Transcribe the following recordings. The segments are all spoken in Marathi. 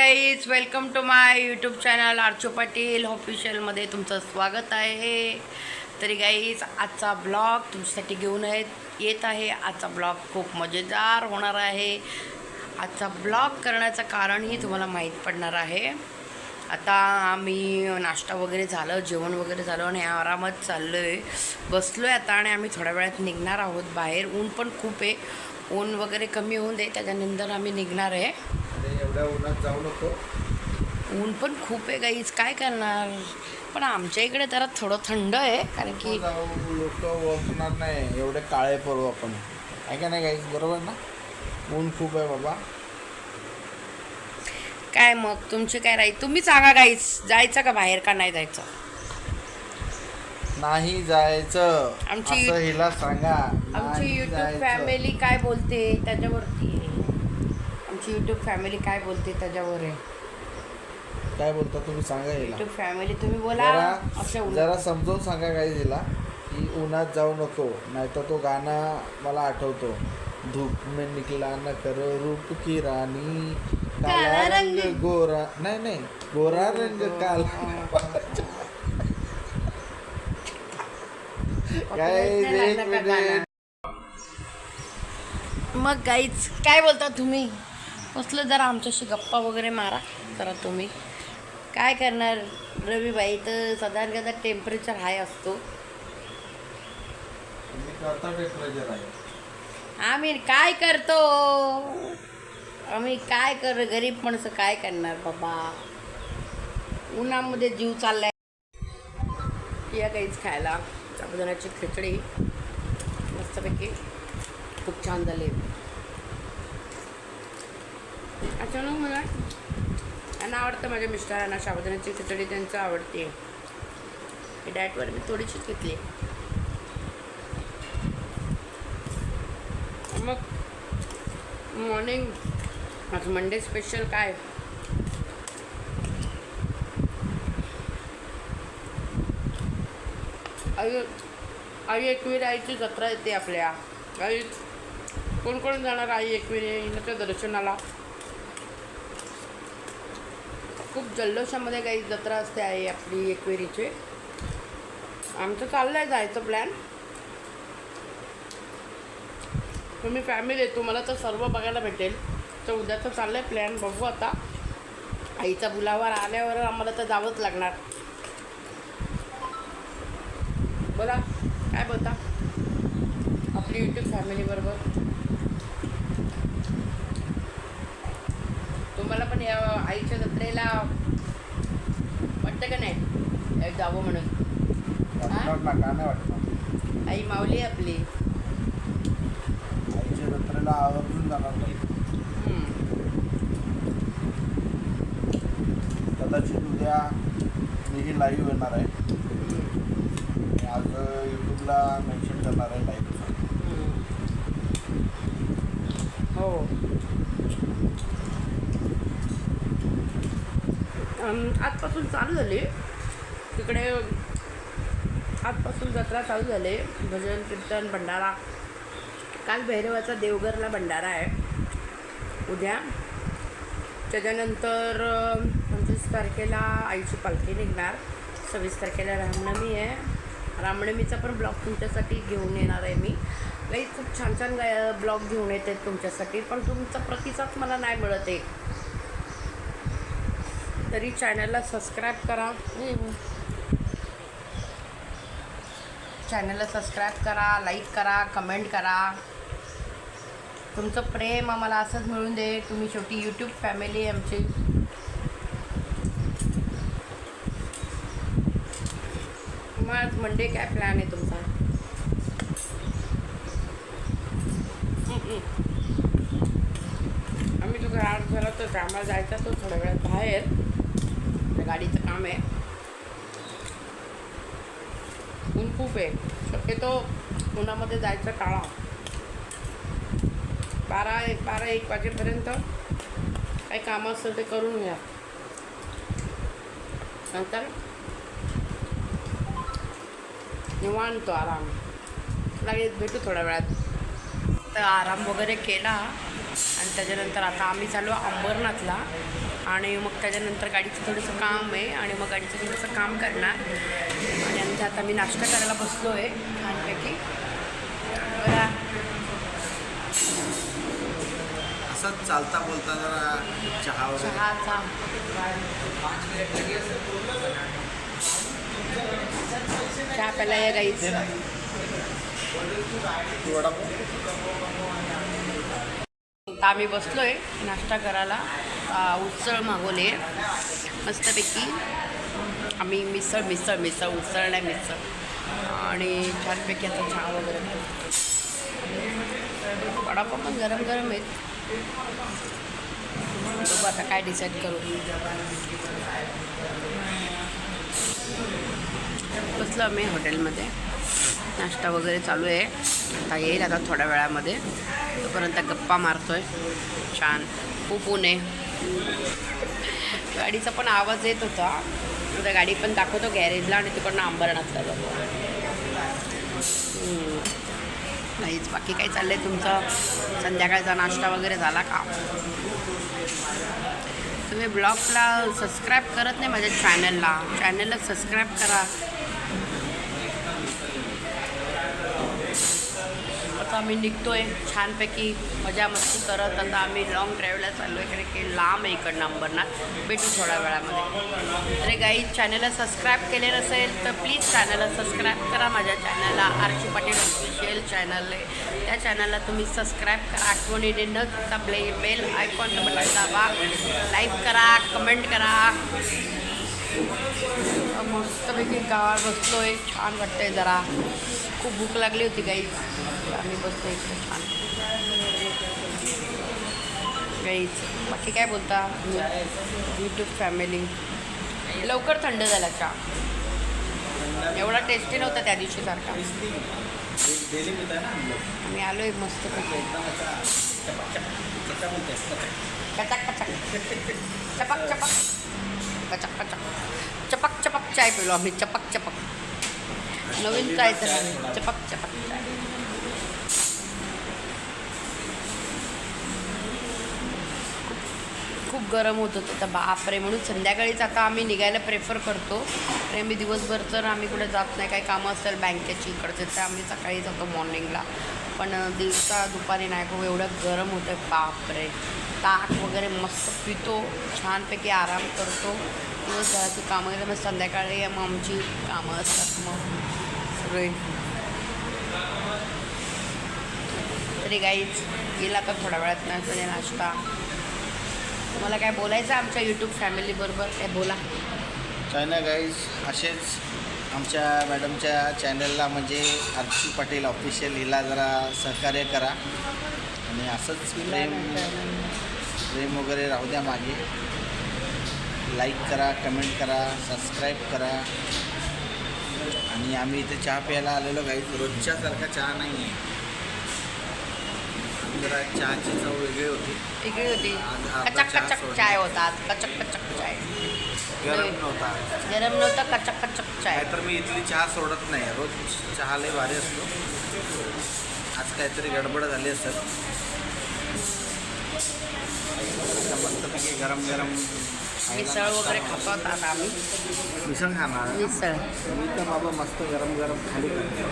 Guys welcome to my YouTube channel Archu Patil ऑफिशियलमध्ये तुमचं स्वागत आहे. तरी गाईज आजचा ब्लॉग तुमच्यासाठी घेऊन येत आहे. आजचा ब्लॉग खूप मजेदार होणार आहे. आजचा ब्लॉग करण्याचं कारणही तुम्हाला माहीत पडणार आहे. आता आम्ही नाश्ता वगैरे झालं, जेवण वगैरे झालं आणि आरामात चाललो आहे, बसलो आहे आता. आणि आम्ही थोड्या वेळात निघणार आहोत बाहेर. ऊन पण खूप आहे, ऊन वगैरे कमी होऊन दे त्याच्यानंतर आम्ही निघणार आहे. एवढ्या उन्हात जाऊ नको, ऊन पण खूप आहे गाईज, काय करणार. पण आमच्या इकडे जरा थोडं थंड आहे कारण की लोक ओळखणार नाही. एवढे काळे पडू आपण, आहे का नाही गाईस? बरोबर ना? ऊन खूप आहे बाबा. काय मग तुमचे काय राहील, तुम्ही सांगा गाईज, जायचं का बाहेर का नाही जायचं? नाही जायचं असं हिला सांगा. आमची यूट्यूब फॅमिली काय बोलते त्याच्यावरती आहे. आमची यूट्यूब फॅमिली काय बोलते त्याच्यावर आहे. काय बोलता तुम्ही सांगा हिला. यूट्यूब फॅमिली तुम्ही बोला. जरा समजावून सांगा गाईस हिला की उन्हात जाऊ नको. नाही तर तो गाणं मला आठवतो, धूप में निकला न करो रूप की रानी, काला रंग गोरा, नाही गोरा रंग काला. मग गाईज काय बोलता तुम्ही? बसलं जरा आमच्याशी गप्पा वगैरे मारा जरा. तुम्ही काय करणार, रविबाई तर साधारण टेम्परेचर हाय असतो. आम्ही काय करतो, आम्ही काय गरीब माणसं काय करणार बाबा, उन्हामध्ये जीव चाललाय. या काहीच खायला साबुदाण्याची खिचडी मस्तपैकी खूप छान झाली. अचानक मला यांना आवडतं, माझ्या मिस्टरांना साबुदाण्याची खिचडी त्यांचं आवडते. ही डाएटवर मी थोडीशीच घेतली. मग मॉर्निंग आज मंडे स्पेशल काय, आई एकविरा आईची जत्रा येते आपल्या. आई कोण कोण जाणार आई एकविरेच्या दर्शनाला? खूप जल्लोषामध्ये काही जत्रा असते आहे आपली एकविरीची. आमचं चाललं आहे जायचं प्लॅन. तुम्ही फॅमिली तुम्हाला तर सर्व बघायला भेटेल. तर उद्याचं चाललं आहे प्लॅन, बघू आता. आईचा बुलावा आल्यावर आम्हाला तर जावंच लागणार. बोला काय बोलता आपली यूट्यूब फॅमिलीबरोबर. तुम्हाला पण या आईच्या जत्रेला वाटतं का नाही जावं म्हणून? आई माऊली आपली आईच्या जत्रेला आवर्जून जाणार नाही. कदाचित उद्या मीही लाईव्ह येणार आहे. आज यूट्यूबला मेन्शन करणार आहे लाईव्हचं. हो, आजपासून चालू झाली तिकडे. आजपासून जत्रा चालू झाली. भजन कीर्तन भंडारा. काल भैरवाचा देवघरला भंडारा आहे उद्या. त्याच्यानंतर 25 तारखेला आईची पालखी निघणार. 26 तारखेला रामनवमी आहे. रामनवमीचा पण ब्लॉग तुमच्यासाठी घेऊन येणार आहे मी. काही खूप छान छान ब्लॉग घेऊन येते तुमच्यासाठी, पण तुमचा प्रतिसाद मला नाही मिळत आहे. तरी चॅनलला सबस्क्राईब करा, चॅनलला सबस्क्राईब करा, लाईक करा, कमेंट करा. तुमचं प्रेम आम्हाला असंच मिळून दे. तुम्ही शेवटी यूट्यूब फॅमिली आमची. मग आज मंडे काय प्लॅन आहे तुमचा? आम्ही तो घरात झाला तर कामाला जायचा, तो थोड्या वेळात बाहेर त्या गाडीचं काम आहे. ऊन खूप आहे, शक्यतो उन्हामध्ये जायचं टाळा. 12-1 वाजेपर्यंत काही कामं असेल ते करून घ्या, नंतर निवांत आराम. लगेच भेटू थोड्या वेळात. तर आराम वगैरे केला आणि त्याच्यानंतर आता आम्ही चालू अंबरनाथला. आणि मग त्याच्यानंतर गाडीचं थोडंसं काम आहे आणि मग गाडीचं थोडंसं काम करणार आणि नंतर आता मी नाश्ता करायला बसलो आहे छानपैकी. बघा असंच चालता बोलता जरा चहा वगैरे. चहाचा चहा प्यायला या गाईच. आता आम्ही बसलोय नाश्ता करायला. उसळ मागवली मस्तपैकी. आम्ही मिसळ उसळ नाही मिसळ. आणि छानपैकी आता चहा वगैरे वडापाव पण गरम गरम आहेत. बघू आता काय डिसाईड करू. बसलो आम्ही हॉटेलमध्ये. नाश्ता वगैरे चालू आहे. आता येईल आता थोड्या वेळामध्ये. तोपर्यंत गप्पा मारतोय छान. खूप ऊन आहे. गाडीचा पण आवाज येत होता. आता गाडी पण दाखवतो गॅरेजला आणि तिकडनं अंबरनाथला जातो. नाहीच बाकी काय चाललं आहे तुमचं. संध्याकाळचा नाश्ता वगैरे झाला का. तुम्ही ब्लॉगला सबस्क्राईब करत नाही माझ्या चॅनलला सबस्क्राईब करा. आता आम्ही निघतोय छानपैकी मजा मस्ती करत. आता आम्ही लॉंग ड्राईव्हला चाललो आहे कारण की लांब आहे इकडनं अंबरनाथ. भेटू थोड्या वेळामध्ये. अरे गाई चॅनलला सबस्क्राईब केले नसेल तर प्लीज चॅनलला सबस्क्राईब करा. माझ्या चॅनलला आरची पाटील ऑफिशियल चॅनल आहे. त्या चॅनलला तुम्ही सबस्क्राईब करा. आठवणीने न चुकता बेल आयकॉन बटन दाबा. लाईक करा, कमेंट करा. मस्तपैकी गावात बसलो आहे. छान वाटतंय जरा. खूप भूक लागली होती गाईज. आम्ही बसलो इकडे छान गाईज. बाकी काय बोलता यूट्यूब फॅमिली. लवकर थंड झाला चहा. एवढा टेस्टी नव्हता त्या दिवशी सारखा. आम्ही आलो आहे मस्तपैकी. कचक कचक चपक चपक कचक कचक चपक चपक चाय पिलो आम्ही. चपक चपक नवीन चाय तर आम्ही चपक चपक चाय. खूप गरम होत होतं तर बापरे. म्हणून संध्याकाळीच आता आम्ही निघायला प्रेफर करतो. आणि आम्ही दिवसभर तर आम्ही कुठे जात नाही. काही कामं असेल बँकेची इकडचे तर आम्ही सकाळी जातो मॉर्निंगला. पण दिवसा दुपारी नाही. खूप एवढं गरम होतं बापरे. ताक वगैरे मस्त पितो. छानपैकी आराम करतो. दिवसभराची कामं केलं मग संध्याकाळी मग आमची कामं असतात मग सगळे. तरी गाईच गेला तर थोड्या वेळात नाही नाश्ता. तुम्हाला काय बोलायचं आमच्या यूट्यूब फॅमिलीबरोबर काय बोला. काय ना गाईज असेच आमच्या मॅडमच्या चॅनलला म्हणजे आरची पाटील ऑफिशियल हिला जरा सहकार्य करा. आणि असंच प्रेम वगैरे राहू द्या मागे. लाईक करा, कमेंट करा, सबस्क्राईब करा. आणि आम्ही इथे चहा प्यायला आलेलो गाईज. रोजच्यासारखा चहा नाही आहे. जरा चहाची चव वेगळी होती. कचक कचक चाय होता आज. कचक कचक चाय. गरम नव्हता कचक कचक चाय. तर मी इथली चहा सोडत नाही. रोज चहा लय भारी असतो. आज काहीतरी गडबड झाली असेल. मस्तपैकी गरम गरम मिसळ वगैरे खातो आता आम्ही. मिसळ खाणार. मिसळ मी तर बाबा मस्त गरम गरम खाली खातो.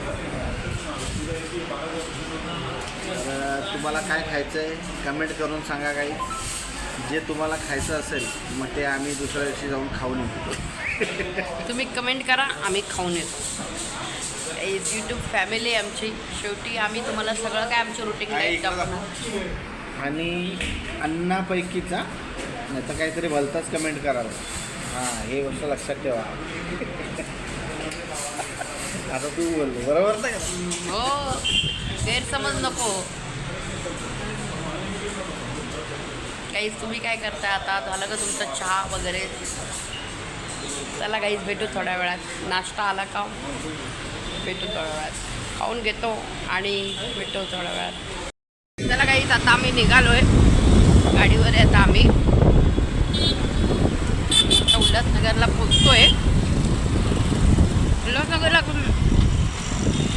तर तुम्हाला काय खायचं आहे कमेंट करून सांगा. काही जे तुम्हाला खायचं असेल मग ते आम्ही दुसऱ्या दिवशी जाऊन खाऊन येतो. तुम्ही कमेंट करा आम्ही खाऊन येतो. यूट्यूब फॅमिली आमची. शेवटी आम्ही तुम्हाला सगळं काय आमची रुटीन लाईफ दाखवणार. आणि अन्नापैकीचा नाही तर काहीतरी भलताच कमेंट करावं. हां हे गोष्ट लक्षात ठेवा. आता तू बोललो बरोबर नाही. हो गैरसमज नको. काहीच तुम्ही काय करता आता. झालं का तुमचा चहा वगैरे. चला काहीच भेटू थोड्या वेळात. नाश्ता आला का भेटू थोड्या वेळात. खाऊन घेतो आणि भेटू थोड्या वेळात. चला काहीच आता आम्ही निघालो आहे. गाडीवर आहे आता आम्ही. आता उल्हासनगरला पोचतो आहे. उल्हासनगरला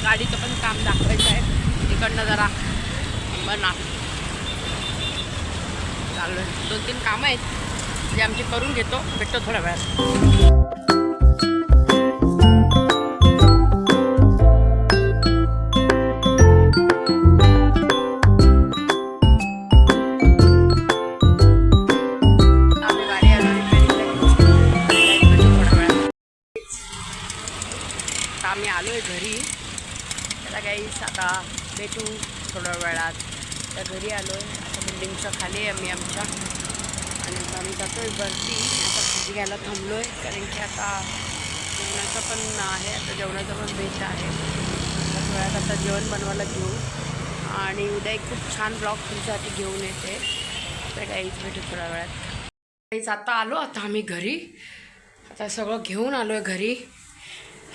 गाडीचं पण काम दाखवायचं आहे. तिकडनं जरा अंबरनाथ चालू आहे. 2-3 कामं आहेत. भाजी आमची करून घेतो, भेटतो थोड्या वेळात. आम्ही गाडी आलो आम्ही आलोय घरी. त्याला काहीच आता भेटू थोड्या वेळात. त्या घरी आलोय आता बिल्डिंगच्या खाली आहे आम्ही आमच्या, आणि आता आम्ही जातोय वरती. आता भाजी घ्यायला थांबलोय कारण की आता जेवणाचं पण आहे, आता जेवणाचं पण बेत आहे. आता थोड्या वेळात आता जेवण बनवायला घेऊ, आणि उद्या एक खूप छान ब्लॉग तुमच्यासाठी घेऊन येते. तर काहीच भेटू थोड्या वेळात. काहीच आता आलो आता आम्ही घरी. आता सगळं घेऊन आलो आहे घरी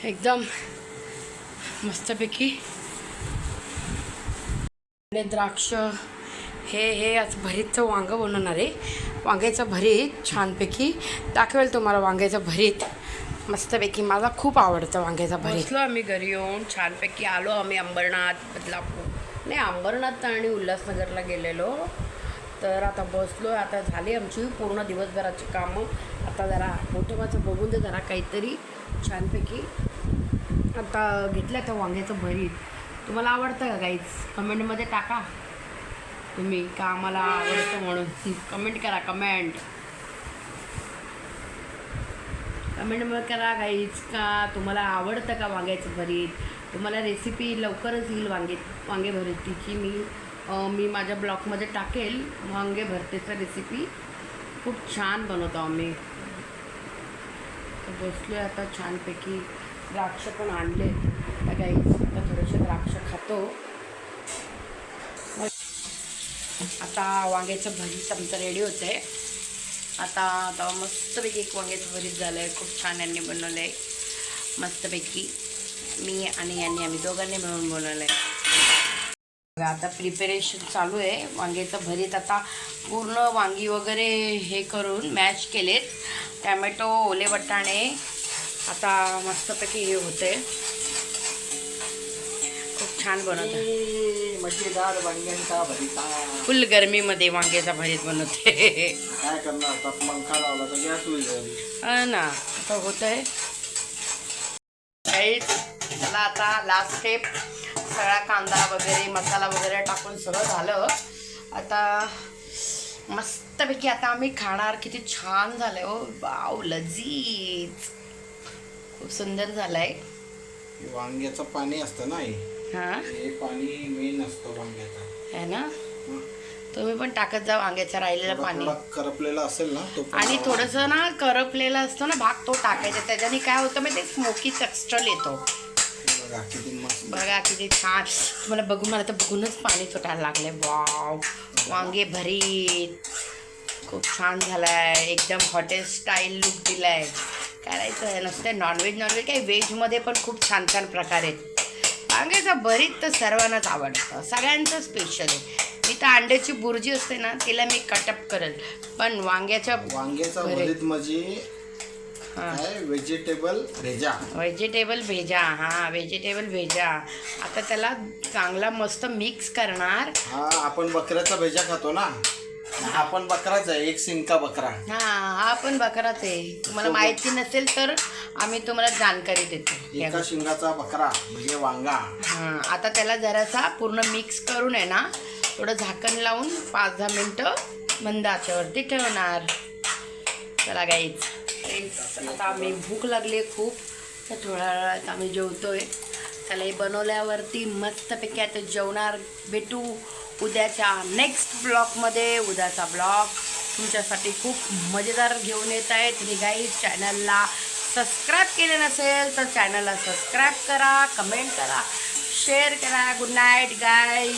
एकदम मस्तपैकी. द्राक्ष हे आज भरीतचं वांगं बनवणार आहे. वांग्याचं भरीत छानपैकी दाखवेल तुम्हाला. वांग्याचं भरीत मस्तपैकी मला खूप आवडतं वांग्याचं भरीत. बसलो आम्ही घरी येऊन छानपैकी. आलो आम्ही अंबरनाथ, बदलापूर नाही अंबरनाथ आणि उल्हासनगरला गेलेलो. तर आता बसलो. आता झाली आमची पूर्ण दिवसभराची कामं. आता जरा मोठं बघून दे जरा काहीतरी छानपैकी. आता घेतलं तर वांग्याचं भरीत. तुम्हाला आवडतं का काहीच? कमेंटमध्ये टाका तुम्ही का आम्हाला आवडतं म्हणून. कमेंट करा, कमेंटमध्ये करा काहीच का तुम्हाला आवडतं का वांग्याचं भरीत. तुम्हाला रेसिपी लवकरच येईल वांगे भरीतीची. मी माझ्या ब्लॉगमध्ये टाकेल. वांगे भरतेचं रेसिपी खूप छान बनवतो आम्ही. बसलो आहे आता छानपैकी. द्राक्ष पण आणले तर काही आता थोडेसे द्राक्ष खातो. आता वांग्याचं भरीत आमचं रेडी होतं आहे. आता मस्तपैकी एक वांग्याचं भरीत झालं आहे. खूप छान यांनी बनवलं आहे मस्तपैकी. मी आणि यांनी आम्ही दोघांनी मिळून बनवलं आहे. आता प्रिपरेशन चालू आहे वांग्याचं भरीत. आता पूर्ण वांगी वगैरे हे करून मॅश केलेत. टॅमॅटो, ओले वाटाणे. आता मस्तपैकी हे होते. खूप छान बनवतं. मजेदार वांग्यांचा भरीत. फुल गरमीमध्ये वांग्याचा भरीत बनवते. काय करणार आता? पंखा लावला तर गॅस होईल ना. आता होत आहे चला. आता लास्ट स्टेप. सगळा कांदा वगैरे मसाला वगैरे टाकून सगळं झालं. आता मस्तपैकी आता आम्ही खाणार. किती छान झालंय हो. वाव, लजीज. खूप सुंदर झालंय. वांग्याचं पाणी असतं ना हां, हे पाणी मेन असतं वांग्याचं आहे ना. तुम्ही पण टाकत जा वांग्याचं राहिलेलं पाणी. करपलेला असेल ना तो. आणि थोडंसं ना करपलेला असतो ना भाग, तो टाकायचा. त्याच्याने काय होतं माहिती, स्मोकी टेक्स्चर येतो. बघा किती छान. तुम्हाला बघून मला तर बघूनच पाणी सुटायला लागलंय. वाव, वांगे भरीत खूप छान झालाय. एकदम हॉटेल स्टाईल लुक दिलाय. करायचं आहे नसतं. नॉनव्हेज काही व्हेजमध्ये पण खूप छान छान प्रकार आहेत. वांग्याचं भरीत तर सर्वांनाच आवडतं, सगळ्यांचं स्पेशल आहे. मी तर अंड्याची बुर्जी असते ना तिला मी कटअप करेल, पण वांग्याचा भरीत म्हणजे व्हेजिटेबल भेजा. व्हेजिटेबल भेजा. आता त्याला चांगला मस्त मिक्स करणार. आपण बकऱ्याचा भेजा खातो ना, आपण बकराच आहे. एक शिंका बकरा. हा पण बकराच आहे. तुम्हाला माहिती नसेल तर आम्ही तुम्हाला जानकारी देतो. एका शिंगाचा बकरा म्हणजे वांगा. आता त्याला जरासा पूर्ण मिक्स करून आहे ना, थोडं झाकण लावून 5-10 मिनटं मंद आचेवरती ठेवणार. चला गाईज, आता आम्ही भूक लागली खूप, तर थोड्या वेळात आम्ही जेवतोय. त्याला हे बनवल्यावरती मस्तपैकी आता जेवणार. भेटू उद्याच्या नेक्स्ट ब्लॉगमध्ये. उद्याचा ब्लॉग तुमच्यासाठी खूप मजेदार घेऊन येत आहे. तुम्ही गाईज चॅनलला सबस्क्राईब केले नसेल तर चॅनलला सबस्क्राईब करा, कमेंट करा, शेअर करा. Good night guys.